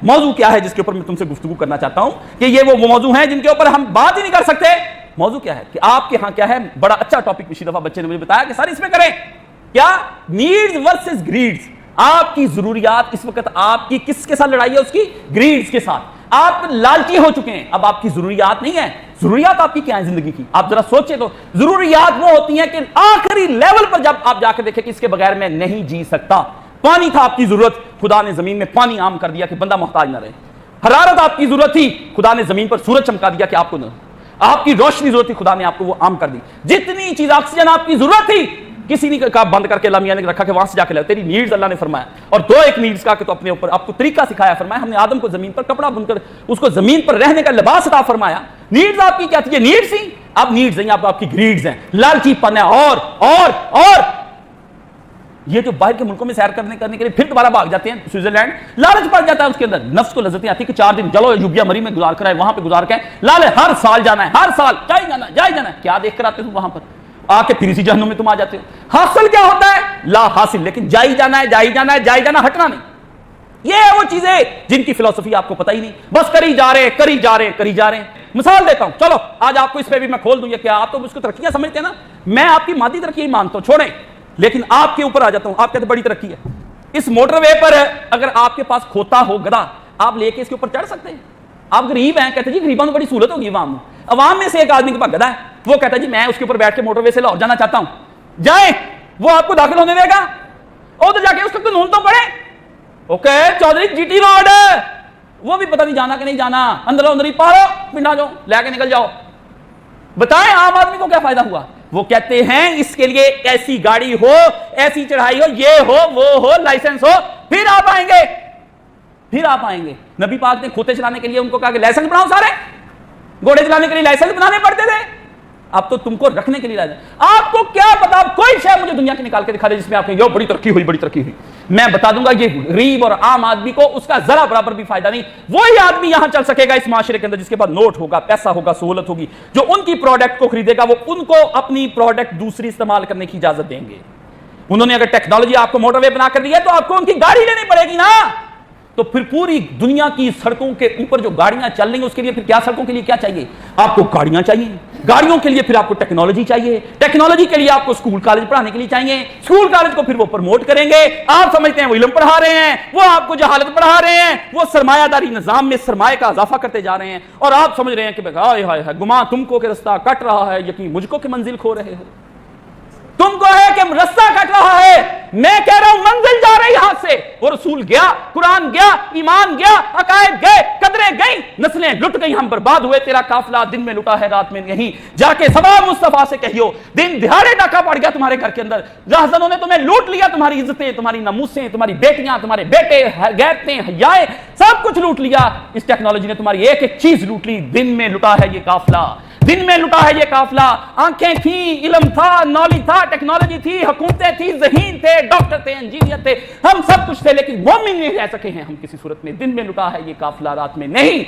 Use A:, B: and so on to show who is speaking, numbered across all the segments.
A: موضوع کیا ہے جس کے اوپر میں تم سے گفتگو کرنا چاہتا ہوں کہ یہ وہ موضوع ہیں جن کے اوپر ہم بات ہی نہیں کر سکتے. موضوع کیا ہے کہ آپ کے ہاں کیا ہے, بڑا اچھا ٹاپک پچھلی دفعہ بچے نے مجھے بتایا کہ سر اس میں کریں کیا, نیڈز ورسز گریڈز. آپ کی ضروریات اس وقت آپ کی کس کے ساتھ لڑائی ہے, اس کی گریڈز کے ساتھ. آپ لالچی ہو چکے ہیں, اب آپ کی ضروریات نہیں ہیں. ضروریات آپ کی کیا ہیں زندگی کی, آپ ذرا سوچیں تو. ضروریات وہ ہوتی ہیں کہ آخری لیول پر جب آپ جا کے دیکھیں کہ اس کے بغیر میں نہیں جی سکتا. پانی تھا آپ کی ضرورت, خدا نے زمین میں پانی عام کر دیا کہ بندہ محتاج نہ رہے. حرارت آپ کی ضرورت تھی, خدا نے زمین پر سورج چمکا دیا کہ آپ کو نہ. آپ کی روشنی ضرورت تھی, خدا نے آپ کو وہ عام کر دی. جتنی چیز آکسیجن آپ کی ضرورت تھی, کسی نے کہا بند کر کے اللہ میاں نے رکھا کہ وہاں سے جا کے لے, تیری نیڈز اللہ نے فرمایا. اور دو ایک نیڈز کا کہ تو اپنے اوپر آپ کو طریقہ سکھایا, فرمایا ہم نے آدم کو زمین پر کپڑا بن کر اس کو زمین پر رہنے کا لباس عطا فرمایا. نیڈز آپ کی کیا تھی, یہ نیڈز تھی. اب نیڈز نہیں, آپ کی گریڈز ہیں, لالچی پن ہے. اور یہ جو باہر کے ملکوں میں سیر کرنے کے لیے پھر دوبارہ بھاگ جاتے ہیں سوئٹزرلینڈ, لالچ پڑ جاتا ہے اس کے اندر. نفس کو لذتیں آتی کہ 4 دن چلو یوبیا مری میں گزار کر آئے, وہاں پہ گزار کے لال ہر سال جانا ہے, ہر سال جائے جانا ہے. کیا دیکھ کر آتے ہو وہاں پر, آ کے پھر اسی جہنم میں تم آ جاتے ہو. حاصل کیا ہوتا ہے, لا حاصل, لیکن جائی جانا ہے, ہٹنا نہیں. یہ وہ چیزیں جن کی فلسفی آپ کو پتہ ہی نہیں, بس کری جا رہے ہیں. مثال دیتا ہوں, چلو آج آپ کو اس پہ بھی میں کھول دوں. یہ کیا آپ تو اس کو ترقیاں سمجھتے ہیں نا, میں آپ کی مادی ترقی مانتا ہوں, چھوڑیں, لیکن آپ کے اوپر آ جاتا ہوں. آپ کہتے ہیں بڑی ترقی ہے. اس موٹر وے پر اگر آپ کے پاس کھوتا ہو گدا, آپ لے کے اس کے اوپر چڑھ سکتے ہیں. آپ غریب ہیں, کہتے ہیں جی غریبوں کو بڑی سہولت ہوگی. عوام میں سے ایک آدمی کے پاس گدا ہے, وہ کہتا ہے جی میں اس کے اوپر بیٹھ کے موٹر وے سے لاہور جانا چاہتا ہوں. جائیں, وہ آپ کو داخل ہونے دے گا؟ ادھر جا کے اس کا قانون تو پڑھیں. Okay Chaudhry G T Road, وہ بھی پتہ نہیں جانا کہ نہیں جانا, اندر ہی پارو پنڈا جاؤ, لے کے نکل جاؤ. بتائیں عام آدمی کو کیا فائدہ ہوا؟ وہ کہتے ہیں اس کے لیے ایسی گاڑی ہو, ایسی چڑھائی ہو, یہ ہو, وہ ہو, لائسنس ہو, پھر آپ آئیں گے. نبی پاک نے کھوتے چلانے کے لیے ان کو کہا کہ لائسنس بناؤ, سارے گھوڑے چلانے کے لیے لائسنس بنانے پڑتے تھے. اب تو تم کو رکھنے کے لیے لائسنس. آپ کو کیا پتا, کوئی شے مجھے دنیا کی نکال کے دکھا دے جس میں آپ نے بڑی ترقی ہوئی. میں بتا دوں گا یہ غریب اور عام آدمی کو اس کا ذرا برابر بھی فائدہ نہیں. وہی آدمی یہاں چل سکے گا اس معاشرے کے اندر جس کے پاس نوٹ ہوگا, پیسہ ہوگا, سہولت ہوگی, جو ان کی پروڈکٹ کو خریدے گا, وہ ان کو اپنی پروڈکٹ دوسری استعمال کرنے کی اجازت دیں گے. انہوں نے اگر ٹیکنالوجی آپ کو موٹر وے بنا کر دی ہے تو آپ کو ان کی گاڑی لینی پڑے گی نا. تو پھر پوری دنیا کی سڑکوں کے اوپر جو گاڑیاں چل رہی ہیں اس کے لیے پھر کیا, سڑکوں کے لیے کیا چاہیے, آپ کو گاڑیاں چاہیے. گاڑیوں کے لیے پھر آپ کو ٹیکنالوجی چاہیے. ٹیکنالوجی کے لیے آپ کو اسکول کالج پڑھانے کے لیے چاہیے. اسکول کالج کو پھر وہ پروموٹ کریں گے. آپ سمجھتے ہیں وہ علم پڑھا رہے ہیں, وہ آپ کو جہالت پڑھا رہے ہیں, وہ سرمایہ داری نظام میں سرمایہ کا اضافہ کرتے جا رہے ہیں. اور آپ سمجھ رہے ہیں کہ ہائے ہائے گماں تم کو کہ رستہ کٹ رہا ہے, یقین مجھ کو کہ منزل کھو رہے ہو. تم کو ہے کہ رستہ کٹ رہا ہے, میں کہہ رہا ہوں منزل جا رہی ہاتھ سے. وہ رسول گیا, قرآن گیا, ایمان گیا, عقائد گئے, قدریں گئیں, نسلیں لٹ گئیں, ہم برباد ہوئے. تیرا قافلہ دن میں لٹا ہے رات میں نہیں. جا کے سبا مصطفیٰ سے کہیو, دن دہاڑے ڈاکہ پڑ گیا تمہارے گھر کے اندر, راہزنوں نے تمہیں لوٹ لیا, تمہاری عزتیں, تمہاری ناموسیں, تمہاری بیٹیاں, تمہارے بیٹے, غیرتیں, حیائیں, سب کچھ لوٹ لیا. اس ٹیکنالوجی نے تمہاری ایک ایک چیز لوٹ لی. دن میں لٹا ہے یہ قافلہ, دن میں لٹا ہے یہ قافلہ. آنکھیں تھیں, علم تھا, نالج تھا, ٹیکنالوجی تھی, حکومتیں تھی, ذہین تھے, ڈاکٹر تھے, انجینئر تھے, ہم سب کچھ تھے, لیکن مومن نہیں رہ سکے ہیں ہم کسی صورت میں. دن میں لٹا ہے یہ قافلہ, رات میں نہیں.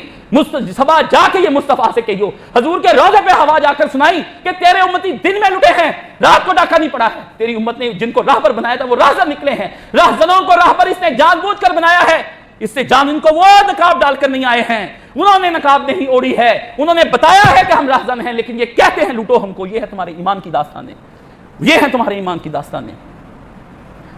A: صبح جا کے یہ مصطفیٰ سے کہیو, حضور کے روضے پہ ہوا جا کر سنائی کہ تیرے امتی دن میں لٹے ہیں, رات کو ڈاکہ نہیں پڑا ہے. تیری امت نے جن کو راہ پر بنایا تھا وہ راہزن نکلے ہیں. راہزنوں کو راہ پر اس نے جان بوجھ کر بنایا ہے. اس سے جان ان کو وہ نقاب ڈال کر نہیں آئے ہیں, انہوں نے نقاب نہیں اوڑی ہے, انہوں نے بتایا ہے کہ ہم راہزن ہیں, لیکن یہ کہتے ہیں لوٹو ہم کو. یہ ہے تمہارے ایمان کی داستانیں, یہ ہے تمہارے ایمان کی داستانیں.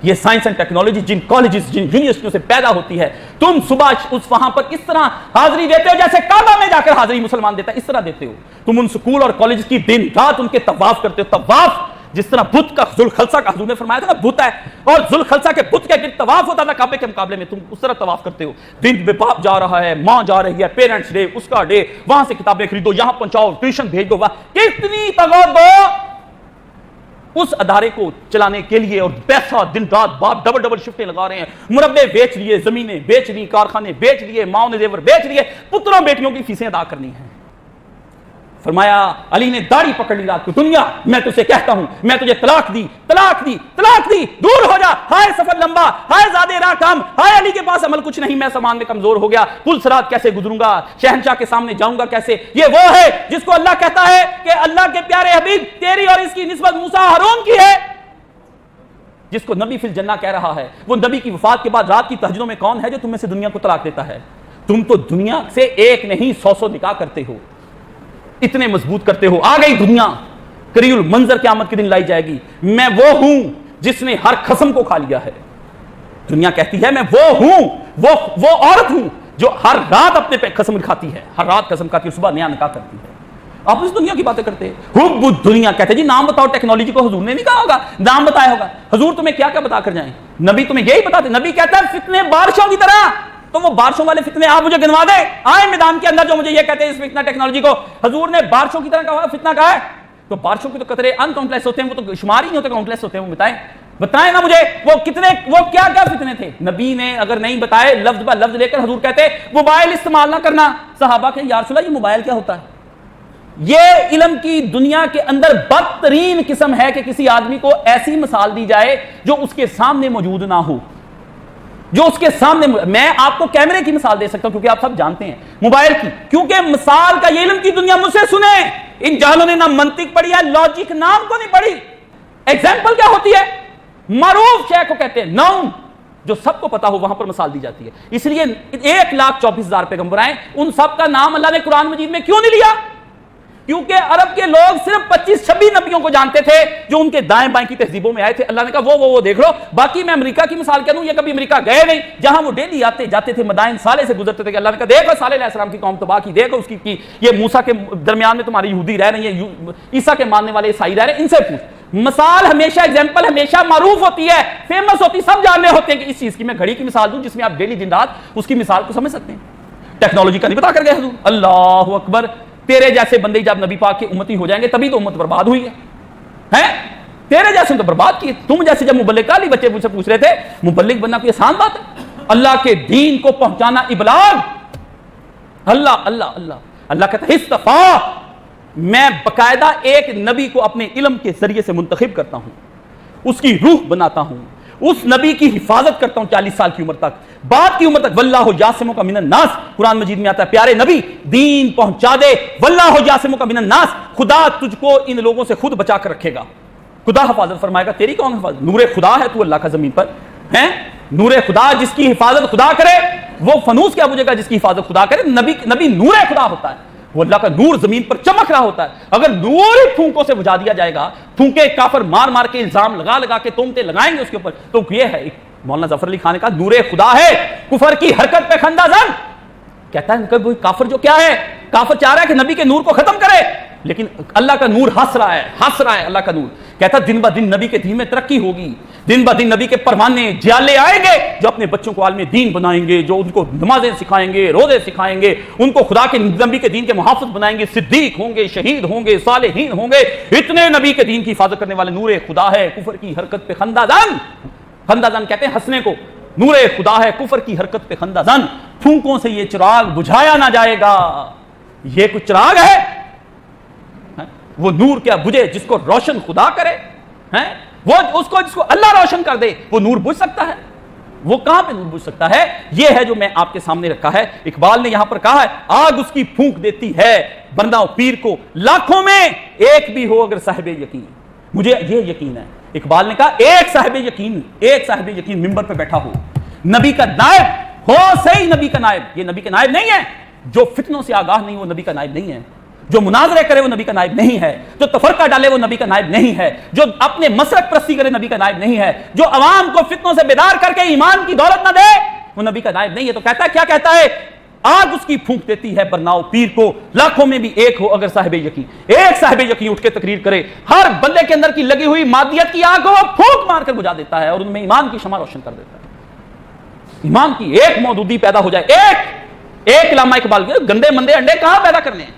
A: یہ سائنس اینڈ ٹیکنالوجی جن کالجز, جن یونیورسٹیوں سے پیدا ہوتی ہے, تم صبح اس وہاں پر اس طرح حاضری دیتے ہو جیسے کعبہ میں جا کر حاضری مسلمان دیتا ہے, اس طرح دیتے ہو. تم ان سکول اور کالجز کی دن رات ان کے طواف کرتے ہو. طواف جس طرح بت کا ذوالخلصہ کا حضور نے فرمایا تھا نا, بت ہے, اور ذوالخلصہ کے بت کے گرد طواف ہوتا تھا کعبے کے مقابلے میں, تم اس طرح طواف کرتے ہو. دن میں باپ جا رہا ہے, ماں جا رہی ہے, پیرنٹس ڈے, اس کا ڈے, وہاں سے کتابیں خریدو, یہاں پہنچاؤ, ٹیوشن بھیج دو, کتنی تگود دو اس ادارے کو چلانے کے لیے. اور پیسہ دن رات باپ ڈبل شفٹیں لگا رہے ہیں, مربے بیچ لیے, زمینیں بیچ لی, کارخانے بیچ لیے, ماؤں نے زیور بیچ لیے, پتروں بیٹیوں کی فیسیں ادا کرنی ہیں. فرمایا علی نے داڑھی پکڑ لی رات کو, دنیا میں تجھے کہتا ہوں میں تجھے طلاق دی, دور ہو جا, ہائے سفر لمبا, ہائے زیادہ راہ کم, ہائے علی کے پاس عمل کچھ نہیں, میں سامان میں کمزور ہو گیا, پل صراط کیسے گزروں گا, شہنشاہ کے سامنے جاؤں گا کیسے. یہ وہ ہے جس کو اللہ کہتا ہے کہ اللہ کے پیارے حبیب تیری اور اس کی نسبت موسیٰ ہارون کی ہے. جس کو نبی فی الجنہ کہہ رہا ہے, وہ نبی کی وفات کے بعد رات کی تہجدوں میں کون ہے جو تم میں سے دنیا کو طلاق دیتا ہے؟ تم تو دنیا سے ایک نہیں 100 نکاح کرتے ہو, اتنے مضبوط کرتے ہو. آ گئی دنیا, کری المنظر قیامت کے دن لائی جائے گی. میں وہ ہوں جس نے ہر قسم کو کھا لیا ہے. دنیا کہتی ہے میں وہ ہوں, وہ عورت ہوں جو ہر رات اپنے پہ قسم کھاتی ہے, ہر رات قسم کھاتی ہے, صبح نیا نکاح کرتی ہے. آپ اس دنیا کی باتیں کرتے ہیں. حب الدنیا کہتے ہیں جی نام بتاؤ. ٹیکنالوجی کو حضور نے نہیں کہا ہوگا, نام بتایا ہوگا. حضور تمہیں کیا کیا بتا کر جائیں؟ نبی تمہیں یہی بتاتے. نبی کہتا ہے فتنے بارشوں کی طرح. تو وہ بارشوں والے فتنے آپ مجھے گنوا دیں, آئے میدان کے اندر جو مجھے یہ کہتے ہیں اس فتنہ ٹیکنالوجی کو. حضور نے بارشوں کی طرح کہا, فتنہ کہا ہے. تو بارشوں کے تو قطرے ان کمپلیکس ہوتے ہیں, وہ تو شمار ہی نہیں ہوتے, کمپلیکس ہوتے ہیں. وہ بتائیں نا مجھے وہ کتنے, وہ کیا کیا فتنے تھے. نبی نے اگر نہیں بتائے لفظ بہ لفظ لے کر حضور کہتے موبائل استعمال نہ کرنا. صحابہ کہ یا رسول اللہ یہ موبائل کیا ہوتا ہے؟ یہ علم کی دنیا کے اندر بدترین قسم ہے کہ کسی آدمی کو ایسی مثال دی جائے جو اس کے سامنے موجود نہ ہو, جو اس کے سامنے. میں آپ کو کیمرے کی مثال دے سکتا ہوں کیونکہ آپ سب جانتے ہیں, موبائل کی, کیونکہ مثال کا یہ علم کی دنیا مجھ سے سنیں. ان جاہلوں نے نہ منطق پڑھی ہے, لاجک نام کو نہیں پڑھی. ایگزامپل کیا ہوتی ہے؟ معروف شے کو کہتے ہیں ناؤن, جو سب کو پتا ہو وہاں پر مثال دی جاتی ہے. اس لیے 1,24,000 پیغمبر آئے, ان سب کا نام اللہ نے قرآن مجید میں کیوں نہیں لیا؟ کیونکہ عرب کے لوگ صرف 25-26 نبیوں کو جانتے تھے جو ان کے دائیں بائیں کی تہذیبوں میں آئے تھے. اللہ نے کہا وہ دیکھ لو. باقی میں امریکہ کی مثال کہہ دوں, یہ کبھی امریکہ گئے نہیں, جہاں وہ ڈیلی آتے جاتے تھے, مدائن صالح سے گزرتے تھے. کہ اللہ نے کہا دیکھو صالح علیہ السلام کی قوم تباہ کی, دیکھو اس کی یہ موسیٰ کے درمیان میں تمہاری یہودی رہ رہی ہیں, عیسیٰ کے ماننے والے عیسائی رہ رہے ہیں, ان سے پوچھ. مثال ہمیشہ, ایگزامپل ہمیشہ معروف ہوتی ہے, فیمس ہوتی, سب جاننے ہوتے ہیں کہ اس چیز کی. میں گھڑی کی مثال دوں جس میں آپ ڈیلی دن رات اس کی مثال کو سمجھ سکتے ہیں. ٹیکنالوجی کا نہیں بتا کر گئے حضور. اللہ اکبر. تیرے جیسے بندے جب نبی پاک کی امتی ہو جائیں گے تبھی تو امت برباد ہوئی ہے. تیرے جیسے تو برباد کیے. تم جیسے جب مبلغ کا بچے مجھ سے پوچھ رہے تھے, مبلغ بننا کوئی آسان بات ہے؟ اللہ کے دین کو پہنچانا ابلاغ. اللہ اللہ اللہ اللہ کہتا ہے اصطفیٰ, میں باقاعدہ ایک نبی کو اپنے علم کے ذریعے سے منتخب کرتا ہوں, اس کی روح بناتا ہوں, اس نبی کی حفاظت کرتا ہوں 40 سال کی عمر تک, بعد کی عمر تک. واللہ یعصمک من الناس, قرآن مجید میں آتا ہے پیارے نبی دین پہنچا دے. واللہ یعصمک من الناس, خدا تجھ کو ان لوگوں سے خود بچا کر رکھے گا. خدا حفاظت فرمائے گا. تیری کون حفاظت؟ نور خدا ہے تو اللہ کا زمین پر ہے. نور خدا, جس کی حفاظت خدا کرے وہ فنوس کیا بجھے گا جس کی حفاظت خدا کرے. نبی نور خدا ہوتا ہے, وہ اللہ کا نور زمین پر چمک رہا ہوتا ہے. اگر نور ہی پھونکوں سے بجھا دیا جائے گا, پھونکے کافر مار مار کے الزام لگا کے تہمتیں لگائیں گے اس کے اوپر, تو یہ ہے مولانا ظفر علی خان نے کہا نور خدا ہے کفر کی حرکت پہ خندہ زن. کہتا ہے کہ کافر جو کیا ہے, کافر چاہ رہا ہے کہ نبی کے نور کو ختم کرے, لیکن اللہ کا نور ہنس رہا ہے اللہ کا نور. کہتا دن بہ دن نبی کے دین میں ترقی ہوگی, دن بہ دن نبی کے پروانے جیالے آئیں گے جو اپنے بچوں کو عالم دین بنائیں گے, جو ان کو نمازیں سکھائیں گے, روزے سکھائیں گے, ان کو خدا کے نبی کے دین کے محافظ بنائیں گے, صدیق ہوں گے, شہید ہوں گے, صالحین ہوں گے. اتنے نبی کے دین کی حفاظت کرنے والے نور خدا ہے کفر کی حرکت پہ خندہ زن. خندہ زن کہتے ہیں ہنسنے کو. نور خدا ہے کفر کی حرکت پہ خندہ زن. پھونکوں سے یہ چراغ بجھایا نہ جائے گا. یہ کچھ چراغ ہے, وہ نور کیا بجھے جس کو روشن خدا کرے, وہ اس کو جس کو اللہ روشن کر دے وہ نور بجھ سکتا ہے. وہ کہاں پہ نور بجھ سکتا ہے؟ یہ ہے جو میں آپ کے سامنے رکھا ہے. اقبال نے یہاں پر کہا ہے آگ اس کی پھونک دیتی ہے بندہ پیر کو, لاکھوں میں ایک بھی ہو اگر صاحب یقین. مجھے یہ یقین ہے, اقبال نے کہا ایک صاحب یقین ممبر پہ بیٹھا ہو, نبی کا نائب ہو, صحیح نبی کا نائب. یہ نبی کا نائب نہیں ہے. جو فتنوں سے آگاہ نہیں وہ نبی کا نائب نہیں ہے. جو مناظرے کرے وہ نبی کا نائب نہیں ہے. جو تفرقہ ڈالے وہ نبی کا نائب نہیں ہے. جو اپنے مسلک پرستی کرے نبی کا نائب نہیں ہے. جو عوام کو فتنوں سے بیدار کر کے ایمان کی دولت نہ دے وہ نبی کا نائب نہیں ہے. تو کہتا ہے, کیا کہتا ہے, آگ اس کی پھونک دیتی ہے برناؤ پیر کو, لاکھوں میں بھی ایک ہو اگر صاحب یقین. ایک صاحب یقین اٹھ کے تقریر کرے, ہر بندے کے اندر کی لگی ہوئی مادیت کی آگ کو وہ پھونک مار کر بجھا دیتا ہے اور ان میں ایمان کی شمع روشن کر دیتا ہے. ایمان کی ایک مودودی پیدا ہو جائے. ایک علامہ اقبال کے گندے مندے انڈے کہاں پیدا کرنے ہیں.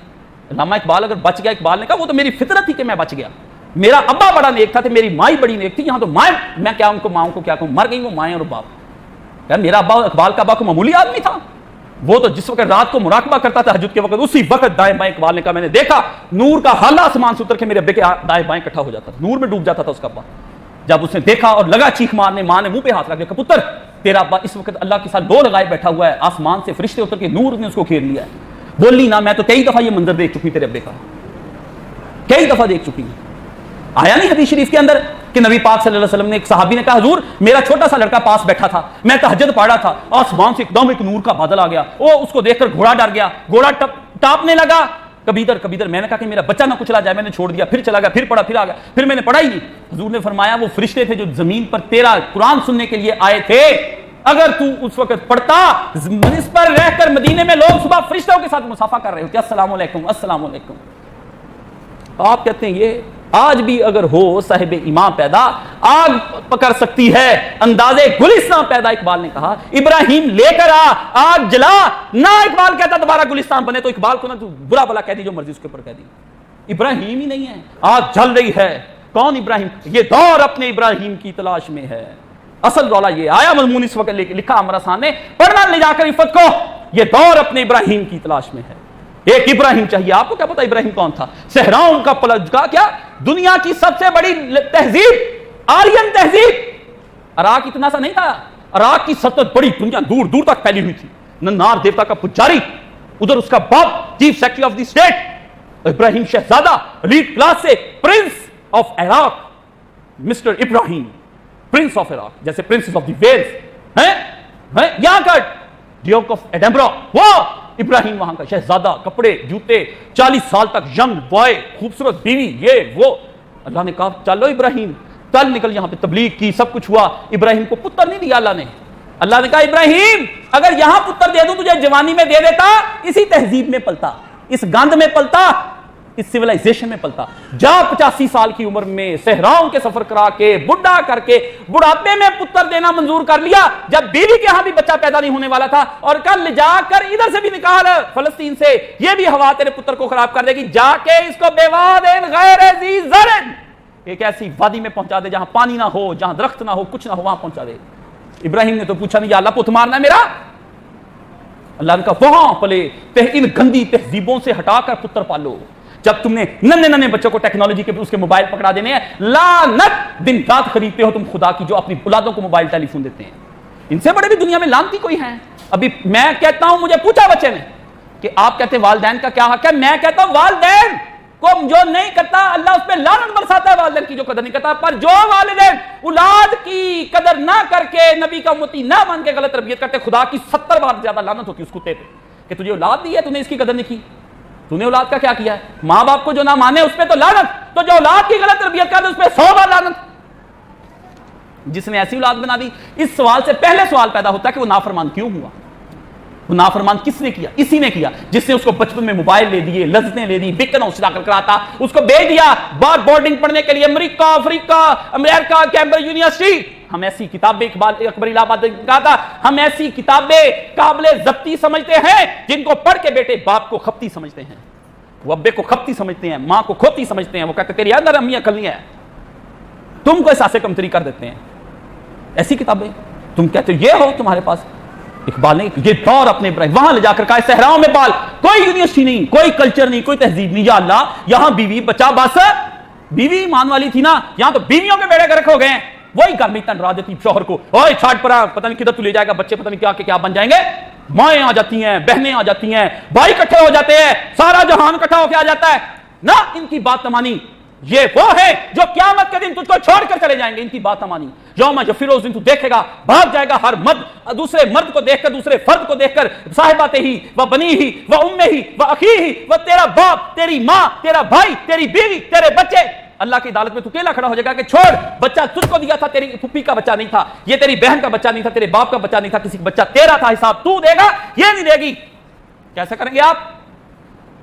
A: علامہ اقبال اگر بچ گیا, اقبال نے کہا وہ تو میری فطرت تھی کہ میں بچ گیا. میرا ابا بڑا نیک تھا, میری مائی بڑی نیک تھی. یہاں تو مائیں, میں کیا ان کو ماؤں کو کیا کہوں, مر گئی وہ مائیں اور باپ. یار میرا ابا, اقبال کا ابا کو معمولی آدمی تھا. وہ تو جس وقت رات کو مراقبہ کرتا تھا تہجد کے وقت, اسی وقت دائیں بائیں, اقبال نے کہا میں نے دیکھا نور کا حلہ آسمان سے اتر کے میرے ابے کے دائیں بائیں اکٹھا ہو جاتا تھا, نور میں ڈوب جاتا تھا اس کا ابا. جب اس نے دیکھا اور لگا چیخ مارنے, ماں نے منہ پہ ہاتھ رکھ دیا, پتر تیرا ابا اس وقت اللہ کے ساتھ دو لگائے بیٹھا ہوا ہے, آسمان سے فرشتے اتر کے نور نے اس کو گھیر لیا ہے. بولی نا, میں تو کئی دفعہ یہ منظر دیکھ چکی تیرے ابے کا, کئی دفعہ دیکھ چکی. آیا نہیں حدیث شریف کے اندر کہ نبی پاک صلی اللہ علیہ وسلم نے ایک صحابی نے کہا حضور میرا چھوٹا سا لڑکا پاس بیٹھا تھا, میں تہجد پڑھ رہا تھا, آسمان سے ایک دم ایک نور کا بادل آ گیا, وہ اس کو دیکھ کر گھوڑا ڈر گیا, گھوڑا ٹاپنے لگا کبھی ادھر. میں نے کہا کہ میرا بچہ نہ کچلا جائے, میں نے چھوڑ دیا, پھر چلا گیا, پھر پڑھا, پھر آ گیا, پھر میں نے پڑھا ہی نہیں. حضور نے فرمایا وہ فرشتے تھے جو زمین پر تیرا قرآن سننے کے لیے آئے تھے, اگر تو اس وقت پڑھتا اس پر رہ کر مدینے میں لوگ صبح فرشتوں کے ساتھ مصافحہ کر رہے ہوتے, السلام علیکم السلام علیکم. آپ کہتے ہیں یہ آج بھی اگر ہو صاحب ایمان پیدا آگ پکڑ سکتی ہے اندازے گلستان پیدا. اقبال نے کہا ابراہیم لے کر آگ جلا نہ. اقبال کہتا دوبارہ گلستان بنے تو اقبال کو نہ تو برا بلا کہہ دی جو مرضی اس کے اوپر کہہ دی. ابراہیم ہی نہیں ہے, آگ جل رہی ہے. کون ابراہیم؟ یہ دور اپنے ابراہیم کی تلاش میں ہے. اصل رولا یہ آیا مضمون اس وقت لکھا ہمارا سامنے, پڑھنا لے جا کر عفت کو. یہ دور اپنے ابراہیم کی تلاش میں ہے. ایک ابراہیم چاہیے. آپ کو کیا پتا ابراہیم کون تھا؟ صحراؤں کا پلج کا کیا دنیا کی سب سے بڑی تہذیب آرین تہذیب. عراق اتنا سا نہیں تھا, عراق کی سلطنت بڑی دنیا دور دور تک پھیلی ہوئی تھی. نار دیوتا کا پجاری, ادھر اس کا باپ chief secretary of the state Ibrahim شہزادہ, ایلیٹ کلاس سے prince of Iraq, Mr Ibrahim prince of Iraq, جیسے پرنسز آف دی ویلز ہیں یہاں کا ڈیوک آف ایڈنبرا, وہ ابراہیم وہاں کا شہزادہ, کپڑے جوتے, 40 سال تک ینگ بوائے, خوبصورت بیوی, یہ وہ. اللہ نے کہا چلو ابراہیم چل نکل, یہاں پہ تبلیغ کی, سب کچھ ہوا. ابراہیم کو پتر نہیں دیا اللہ نے. اللہ نے کہا ابراہیم اگر یہاں پتر دے دوں تجھے جوانی میں دے دیتا, اسی تہذیب میں پلتا, اس گند میں پلتا, اس سیولائزیشن میں پلتا. جا 85 سال کی عمر میں صحراؤں کے سفر کرا کے بڑھا کر کے بڑھاپے میں پتر دینا منظور کر لیا, جب بیوی کے ہاں بھی بچہ پیدا نہیں ہونے والا تھا, اور کل جا کر ادھر سے بھی نکال فلسطین سے, یہ بھی ہوا تیرے پتر کو خراب کر دے گی, جا کے اس کو بیوادن غیر ذی زرع ایک ایسی وادی میں پہنچا دے جہاں پانی نہ ہو, جہاں درخت نہ ہو, کچھ نہ ہو, وہاں پہنچا دے. ابراہیم نے تو پوچھا نہیں یا اللہ پت مارنا ہے میرا. اللہ نے کہا وہاں پلے, ان گندی تہذیبوں سے ہٹا کر پتر پالو. جب تم نے ننے بچوں کو ٹیکنالوجی کے اس کے موبائل پکڑا دینے ہیں, لعنت دن رات خریدتے ہو تم خدا کی جو اپنی اولادوں کو موبائل ٹیلی فون دیتے ہیں. ان سے بڑے بھی دنیا میں لعنتی کوئی ہیں. ابھی میں کہتا ہوں, مجھے پوچھا بچے نے کہ آپ کہتے ہیں والدین کا کیا حق ہے, میں کہتا ہوں والدین کو جو نہیں کرتا اللہ اس پہ لعنت برساتا ہے, والدین کی جو قدر نہیں کرتا. پر جو والدین اولاد کی قدر نہ کر کے نبی کا امتی نہ مان کے غلط تربیت کرتے, خدا کی 70 بار زیادہ لعنت ہوتی ہے اس کتے پہ کہ تجھے اولاد دی ہے, تو نے اس کی قدر نہیں کی, تو نے اولاد کا کیا کیا ہے. ماں باپ کو جو نہ مانے اس پہ تو لعنت, تو جو اولاد کی غلط تربیت کرتے اس پہ 100 بار لعنت. جس نے ایسی اولاد بنا دی. اس سوال سے پہلے سوال پیدا ہوتا ہے کہ وہ نافرمان کیوں ہوا. وہ نافرمان کس نے کیا؟ اسی نے کیا جس نے اس کو بچپن میں موبائل لے دیے, لذتیں لے دی, بکن ہاؤس داخل کراتا, اس کو بھیج دیا بار بورڈنگ پڑھنے کے لیے امریکہ, افریقہ, امریکہ, کیمبرج یونیورسٹی. ہم ایسی کتابیں, اقبال اکبر الہ آباد نے کہا تھا, ہم ایسی کتابیں قابل ضبطی سمجھتے ہیں جن کو پڑھ کے بیٹے باپ کو خپتی سمجھتے ہیں, وہ ابے کو خپتی سمجھتے ہیں, ماں کو کھوتی سمجھتے ہیں. وہ کہتے تیری اندر امی عقل نہیں ہے, تم کو احساس کمتری کر دیتے ہیں. ایسی کتابیں تم کہتے یہ ہو تمہارے پاس. اقبال نے یہ دور اپنے وہاں لے جا کر کہا صحراؤں میں پال, کوئی یونیورسٹی نہیں, کوئی کلچر نہیں, کوئی تہذیب نہیں. یا اللہ یہاں بیوی بچہ, بس بیوی ایمان والی تھی نا, یہاں تو بیویوں کے بیڑے گرک ہو گئے ہیں. وہی گھر میں اتنا ڈرا دیتی شوہر کو, اوئے چھاٹ پڑا, پتہ نہیں کدھر تو لے جائے گا, بچے پتہ نہیں کیا بن جائیں گے. مائیں آ جاتی ہیں, بہنیں آ جاتی ہیں, بھائی اکٹھے ہو جاتے ہیں, سارا جہان اکٹھا ہو کے آ جاتا ہے. نہ ان کی بات نہ مانی. یہ وہ ہے جو قیامت کے دن تجھ کو چھوڑ کر چلے جائیں گے. ان کی بات نہ مانی. یوم یفر اس دن تو دیکھے گا, بھاگ جائے گا ہر مرد دوسرے مرد کو دیکھ کر, دوسرے فرد کو دیکھ کر, صاحبات ہی و بنی ہی و ام ہی و اخی ہی و تیرا باپ, تیری ماں, تیرا بھائی, تیری بیوی, تیرے بچے. اللہ کی عدالت میں تو اکیلا کھڑا ہو جائے گا کہ چھوڑ, بچہ تجھ کو دیا تھا, تیری پھپھی کا بچہ نہیں تھا, یہ تیری بہن کا بچہ نہیں تھا, تیرے باپ کا بچہ نہیں تھا, کسی کا بچہ تیرا تھا, حساب تو دے گا, یہ نہیں دے گی. کیسے کریں گے آپ؟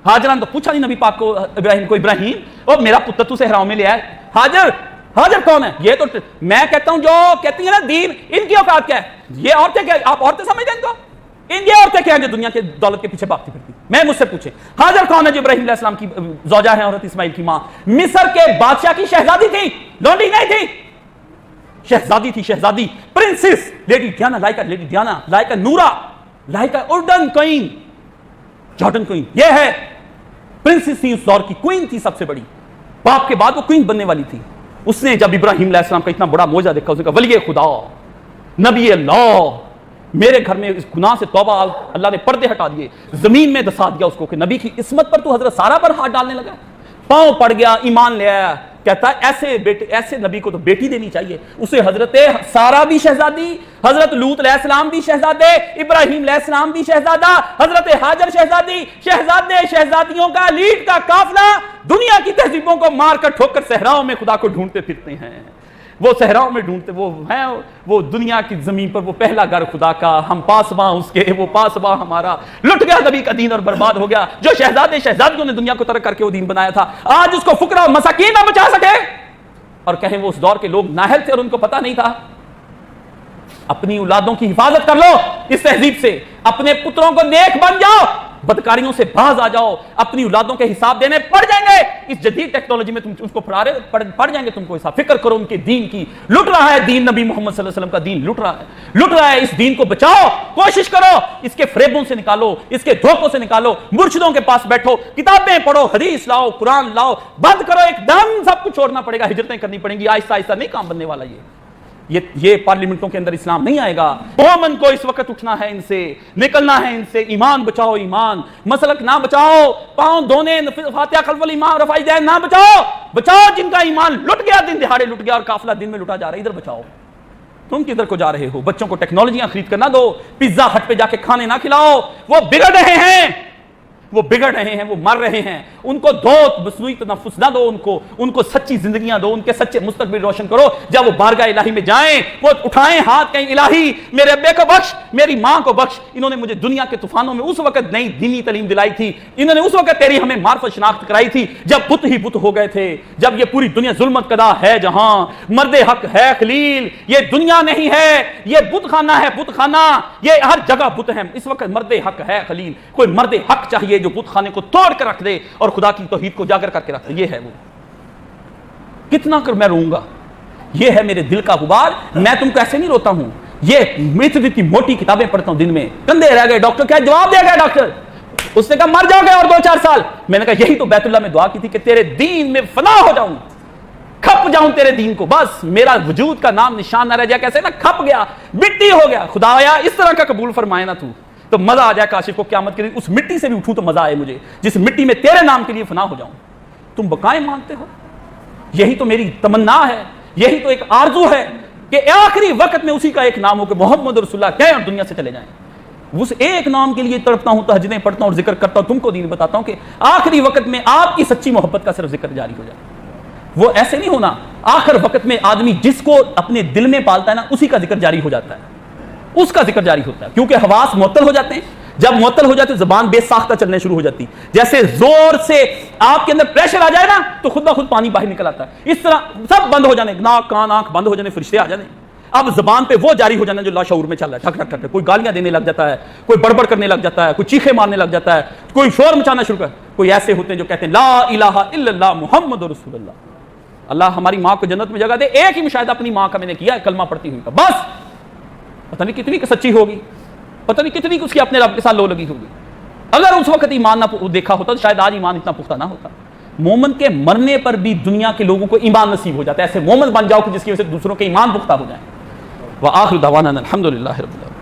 A: ہاجرہ نے تو پوچھا نہیں نبی پاک کو, ابراہیم کو, ابراہیم او میرا پتر تو صحراؤں میں لے آئے. حاجر کون ہے؟ یہ تو میں کہتا ہوں جو کہتی ہیں نا دین, ان کی اوقات کیا ہے؟ یہ عورتیں کیا, آپ عورتیں سمجھتے ہیں ان کو؟ ان یہ عورتیں کیا ہیں جو دنیا کے دولت کے پیچھے بھاگتی پھرتی؟ میں مجھ سے پوچھیں حاجر کون ہے جو ابراہیم علیہ السلام کی زوجہ ہے, عورت اسماعیل کی ماں, مصر کے بادشاہ کی شہزادی تھی, لونڈی نہیں تھی, شہزادی تھی, شہزادی, princess, lady Diana, like a lady Diana, like a Nora, like a اردن کوئین, جارڈن کوئین. یہ ہے پرنسس تھی, اس دور کی کوئین تھی سب سے بڑی, باپ کے بعد وہ کوئین بننے والی تھی. اس نے جب ابراہیم علیہ السلام کا اتنا بڑا معجزہ دیکھا, اس نے کہا ولی خدا, نبی اللہ, میرے گھر میں اس گناہ سے توبہ, اللہ نے پردے ہٹا دیے, زمین میں دسا دیا اس کو کہ نبی کی عصمت پر تو حضرت سارہ پر ہاتھ ڈالنے لگا. پاؤں پڑ گیا, ایمان لے آیا, کہتا ہے ایسے نبی کو تو بیٹی دینی چاہیے. اسے حضرت سارا بھی شہزادی, حضرت لوط علیہ السلام بھی شہزادے, ابراہیم علیہ السلام بھی شہزادہ, حضرت ہاجر شہزادی, شہزادیوں کا لیڈ کا قافلہ دنیا کی تہذیبوں کو مار کر ٹھوک کر صحراؤں میں خدا کو ڈھونڈتے پھرتے ہیں. وہ صحراؤں میں ڈھونڈتے, وہ ہیں وہ دنیا کی زمین پر وہ پہلا گھر خدا کا, ہم پاسباں اس کے, وہ پاسباں ہمارا. لٹ گیا نبی کا دین اور برباد ہو گیا. جو شہزادیوں نے دنیا کو ترک کر کے وہ دین بنایا تھا, آج اس کو فقراء اور مساکین نہ بچا سکے, اور کہیں وہ اس دور کے لوگ نااہل تھے اور ان کو پتہ نہیں تھا. اپنی اولادوں کی حفاظت کر لو اس تہذیب سے, اپنے پتروں کو نیک بن جاؤ, بدکاریوں سے باز آ جاؤ, اپنی اولادوں کے حساب دینے پڑ جائیں گے. اس جدید ٹیکنالوجی میں تم اس کو پڑ جائیں گے, تم کو حساب. فکر کرو ان کے دین کی. لٹ رہا ہے دین, نبی محمد صلی اللہ علیہ وسلم کا دین لٹ رہا ہے. اس دین کو بچاؤ, کوشش کرو, اس کے فریبوں سے نکالو, اس کے دھوکوں سے نکالو. مرشدوں کے پاس بیٹھو, کتابیں پڑھو, حدیث لاؤ, قرآن لاؤ, بند کرو. ایک دم سب کچھ چھوڑنا پڑے گا, ہجرتیں کرنی پڑیں گی. آہستہ آہستہ نہیں کام بننے والا. یہ پارلیمنٹوں کے اندر اسلام نہیں آئے گا. مومن کو اس وقت اٹھنا ہے, ان سے نکلنا ہے, ان سے. ایمان بچاؤ, ایمان مسلک نہ بچاؤ, پاؤں دھونے, فاتحہ خلف الامام, رفع یدین نہ بچاؤ. جن کا ایمان لٹ گیا, دن دہاڑے لٹ گیا اور قافلہ دن میں لٹا جا رہا ہے, ادھر بچاؤ. تم کدھر کو جا رہے ہو؟ بچوں کو ٹیکنالوجیاں خرید کر نہ دو, پیزا ہٹ پہ جا کے کھانے نہ کھلاؤ. وہ بگڑ رہے ہیں, وہ مر رہے ہیں. ان کو دو مصنوعی تنفس نہ دو, ان کو سچی زندگیاں دو, ان کے سچے مستقبل روشن کرو. جب وہ بارگاہ الہی میں جائیں, وہ اٹھائیں ہاتھ, کہیں الہی میرے ابے کو بخش, میری ماں کو بخش. انہوں نے مجھے دنیا کے طوفانوں میں اس وقت نئی دینی تعلیم دلائی تھی. انہوں نے اس وقت تیری ہمیں معرفت شناخت کرائی تھی جب بت ہی بت ہو گئے تھے, جب یہ پوری دنیا ظلمت کدا ہے, جہاں مرد حق ہے خلیل. یہ دنیا نہیں ہے, یہ بت خانہ ہے, بت خانہ. یہ ہر جگہ بت ہے. اس وقت مرد حق ہے خلیل. کوئی مرد حق چاہیے جو بت خانے کو توڑ کر رکھ دے اور خدا کی توحید کو اجاگر کر کے رکھ دے. یہ ہے وہ. کتنا کر میں روؤں گا, یہ ہے میرے دل کا غبار. میں تم کو ایسے نہیں روتا ہوں, یہ اتنی موٹی کتابیں پڑھتا ہوں دن میں. کندھے رہ گئے, ڈاکٹر کیا جواب دے گا ڈاکٹر؟ اس نے کہا مر جاؤ گے اور 2-4 سال. میں نے کہا یہی تو بیت اللہ میں دعا کی تھی کہ تیرے دین میں فنا ہو جاؤں, کھپ جاؤں تیرے دین کو, بس میرا وجود کا نام نشان نہ رہ جائے. کیسے نا کھپ گیا, مٹی ہو گیا. خدایا اس طرح کا قبول فرمائے نا تو مزہ آ جائے کاشف کو قیامت کے دن. اس مٹی سے بھی اٹھوں تو مزہ آئے مجھے, جس مٹی میں تیرے نام کے لیے فنا ہو جاؤں. تم بقائیں مانگتے ہو, یہی تو میری تمنا ہے, یہی تو ایک آرزو ہے کہ آخری وقت میں اسی کا ایک نام ہو کہ محمد رسول اللہ کہیں اور دنیا سے چلے جائیں. اس ایک نام کے لیے تڑپتا ہوں, تہجدیں پڑھتا ہوں اور ذکر کرتا ہوں. تم کو دین بتاتا ہوں کہ آخری وقت میں آپ کی سچی محبت کا صرف ذکر جاری ہو جائے. وہ ایسے نہیں ہونا. آخر وقت میں آدمی جس کو اپنے دل میں پالتا ہے نا, اسی کا ذکر جاری ہو جاتا ہے, اس کا ذکر جاری ہوتا ہے. کیونکہ حواس معطل ہو جاتے ہیں. جب معطل ہو جاتے زبان بے ساختہ چلنے شروع ہو جاتی. جیسے زور سے آپ کے اندر پریشر آ جائے نا تو خود بخود پانی باہر نکل آتا ہے. اس طرح سب بند ہو جانے, ناک کان آنکھ بند ہو جانے, فرشتے آ جانے. اب زبان پہ وہ جاری ہو جانا جو لاشعور میں چل رہا ہے. ٹھک ٹھک ٹھک, کوئی گالیاں دینے لگ جاتا ہے, کوئی بڑبڑ کرنے لگ جاتا ہے, کوئی چیخے مارنے لگ جاتا ہے, کوئی شور مچانا شروع کر. کوئی ایسے ہوتے ہیں جو کہتے ہیں لا الہ الا اللہ محمد رسول اللہ. اللہ ہماری ماں کو جنت میں جگہ دے. ایک ہی مشاہدہ اپنی ماں کا میں نے کیا, کلمہ پڑھتی ہوئی کا, بس. پتہ نہیں کتنی سچی ہوگی, پتہ نہیں کتنی اس کی اپنے رب کے ساتھ لو لگی ہوگی. اگر اس وقت ایمان نہ دیکھا ہوتا تو شاید آج ایمان اتنا پختہ نہ ہوتا. مومن کے مرنے پر بھی دنیا کے لوگوں کو ایمان نصیب ہو جاتا ہے. ایسے مومن بن جاؤ کہ جس کی وجہ سے دوسروں کے ایمان پختہ ہو جائیں. وآخر دعوانا الحمدللہ رب العالمین.